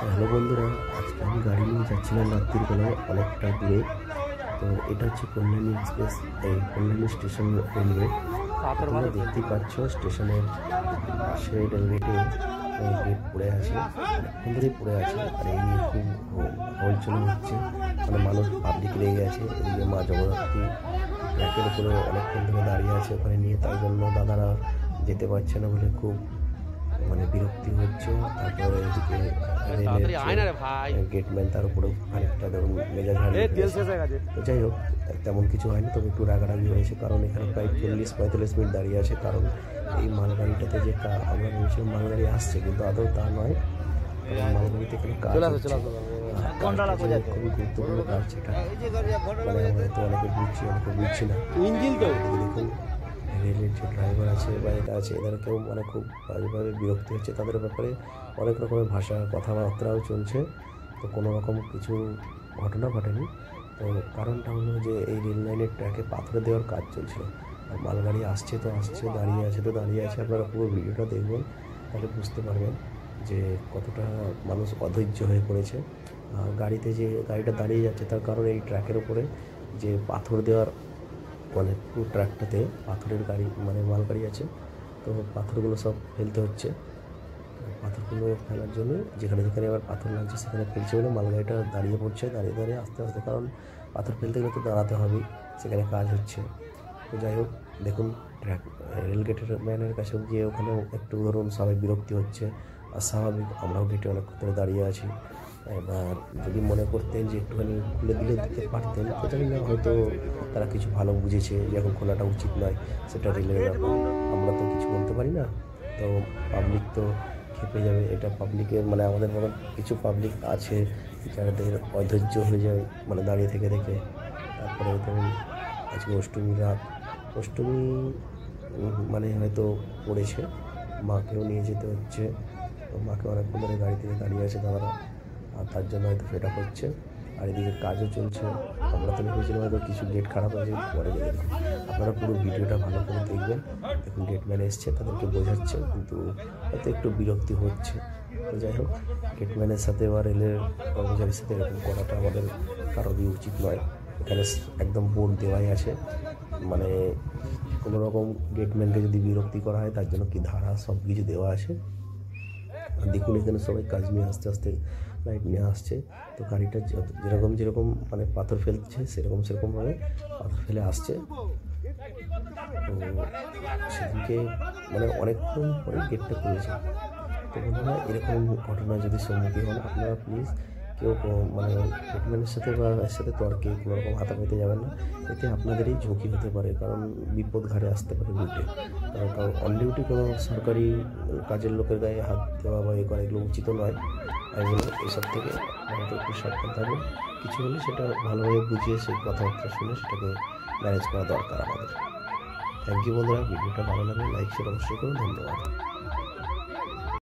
Hello বন্ধুরা, আজকে আমি গাড়ি নিয়ে যাচ্ছিলাম রাত্রির বেলায় অনেকটা দূরে। তো এটা হচ্ছে কল্যাণী এক্সপ্রেস, এই কল্যাণী স্টেশন রেলওয়ে। তোমরা দেখতেই পাচ্ছ স্টেশনের পাশে রেলগেটে গেট পড়ে আছে, অনেকক্ষণ ধরেই পড়ে আছে। আর এই নিয়ে খুব হলচল হচ্ছে, মানে মানুষ পাবলিক লেগে আছে। এদিকে মা জগদ্ধাত্রী ট্র্যাকের উপরে অনেকক্ষণ ধরে দাঁড়িয়ে আছে ওখানে নিয়ে, তাই জন্য দাদারা যেতে পারছে না বলে খুব মানে বিরক্তি হচ্ছে। তারপরে এদিকে গেটম্যান তার উপরে খানিকটা ধরুন মেজাজ হারিয়ে। তো যাই হোক, তেমন কিছু হয়নি, তবে একটু রাগারাগি হয়েছে, কারণ এখানে প্রায় 40-45 মিনিট দাঁড়িয়ে আছে। কারণ এই মালগাড়িটাতে যে আমরা ভেবেছিলাম মালগাড়ি আসছে, কিন্তু আদৌ তা নয়। কারণ মালগাড়িতে এখানে কাজ খুবই গুরুত্বপূর্ণ কাজ, সেটা মানে আমরা তো অনেকে বুঝছি না। দেখুন রেলের যে ড্রাইভার আছে বা এটা আছে, এদেরকেও মানে খুব বাজেভাবে বিরক্তি হচ্ছে। তাদের ব্যাপারে অনেক রকমের ভাষা কথাবার্তাও চলছে। তো কোনো রকম কিছু ঘটনা ঘটেনি। তো কারণটা হলো যে এই রেল লাইনের ট্র্যাকে পাথর দেওয়ার কাজ চলছিল। আর মালগাড়ি আসছে তো আসছে, দাঁড়িয়ে আছে তো দাঁড়িয়ে আছে। আপনারা পুরো ভিডিওটা দেখবেন, তাহলে বুঝতে পারবেন যে কতটা মানুষ অধৈর্য হয়ে পড়েছে। গাড়িটা দাঁড়িয়ে যাচ্ছে, তার কারণ এই ট্র্যাকের উপরে যে পাথর দেওয়ার মানে পুরো ট্র্যাকটাতে পাথরের গাড়ি মানে মালগাড়ি আছে। তো পাথরগুলো সব ফেলতে হচ্ছে। পাথরগুলো ফেলার জন্য যেখানে যেখানে আবার পাথর লাগছে সেখানে ফেলছে বলে মালগাড়িটা দাঁড়িয়ে পড়ছে। দাঁড়িয়ে আস্তে আস্তে, কারণ পাথর ফেলতে গেলে তো দাঁড়াতে হবেই, সেখানে কাজ হচ্ছে। তো যাই হোক, দেখুন রেলগেটের ম্যানের কাছে গিয়ে ওখানে একটু ধরুন সবাই বিরক্তি হচ্ছে। আর স্বাভাবিক, আমরাও গেটে অনেকক্ষণ ধরে দাঁড়িয়ে আছি। এবার যদি মনে করতেন যে একটুখানি খুলে দিতে পারতেন, তো জানি না, হয়তো তারা কিছু ভালো বুঝেছে যে এখন খোলাটা উচিত নয়, সেটা রেলের ব্যাপার, আমরা তো কিছু বলতে পারি না। তো পাবলিক তো খেপে যাবে, এটা পাবলিকের মানে আমাদের মতন কিছু পাবলিক আছে যাদের অধৈর্য হয়ে যায় মানে দাঁড়িয়ে থেকে দেখে। তারপরে ধরুন আজকে অষ্টমী রাত, অষ্টমী মানে হয়তো পড়েছে, মাকেও নিয়ে যেতে হচ্ছে। তো মাকে অনেকক্ষণ ধরে গাড়ি থেকে দাঁড়িয়ে আছে দাদারা, আর তার জন্য হয়তো ফেড আপ হচ্ছে। আর এদিকে কাজও চলছে। আমরা তো ভেবেছিলাম হয়তো কিছু গেট খারাপ হয়েছে, পরে গেলে আপনারা পুরো ভিডিওটা ভালো করে দেখবেন। দেখুন গেটম্যান এসছে, তাদেরকে বোঝাচ্ছে, কিন্তু হয়তো একটু বিরক্তি হচ্ছে। তো যাই হোক, গেটম্যানের সাথে বা রেলের কর্মচারীর সাথে এরকম করাটা আমাদের কারোরই উচিত নয়। এখানে একদম বোর্ড দেওয়াই আছে, মানে কোনো রকম গেটম্যানকে যদি বিরক্তি করা হয় তার জন্য কি ধারা সব কিছু দেওয়া আছে। দেখুন এখানে সবাই কাজ নিয়ে আস্তে আস্তে লাইট নিয়ে আসছে। তো গাড়িটা যেরকম মানে পাথর ফেলছে সেরকমভাবে পাথর ফেলে আসছে। তো সেদিকে মানে অনেকক্ষণ পরে গেটটা খুলেছে। তো বন্ধুরা, এরকম ঘটনা যদি সম্মুখীন হন আপনারা প্লিজ কেউ মানে গেটম্যানের সাথে বা এর সাথে তর্কে কোনো রকম হাতাপাইতে যাবেন না। এতে আপনাদেরই ঝুঁকি হতে পারে, কারণ বিপদ ঘাড়ে আসতে পারে উল্টে। কারণ অন ডিউটি কোনো সরকারি কাজের লোকের গায়ে হাত দেওয়া বা করা এগুলো উচিত নয়। এগুলো এসব থেকে আমাদের একটু সাবধান থাকবেন। কিছু হলে সেটা ভালোভাবে বুঝিয়ে সেই কথাবার্তা শুনে সেটাকে ম্যানেজ করা দরকার আমাদের। থ্যাংক ইউ বন্ধুরা, ভিডিওটা ভালো লাগলে লাইক শেয়ার অবশ্যই করুন। ধন্যবাদ।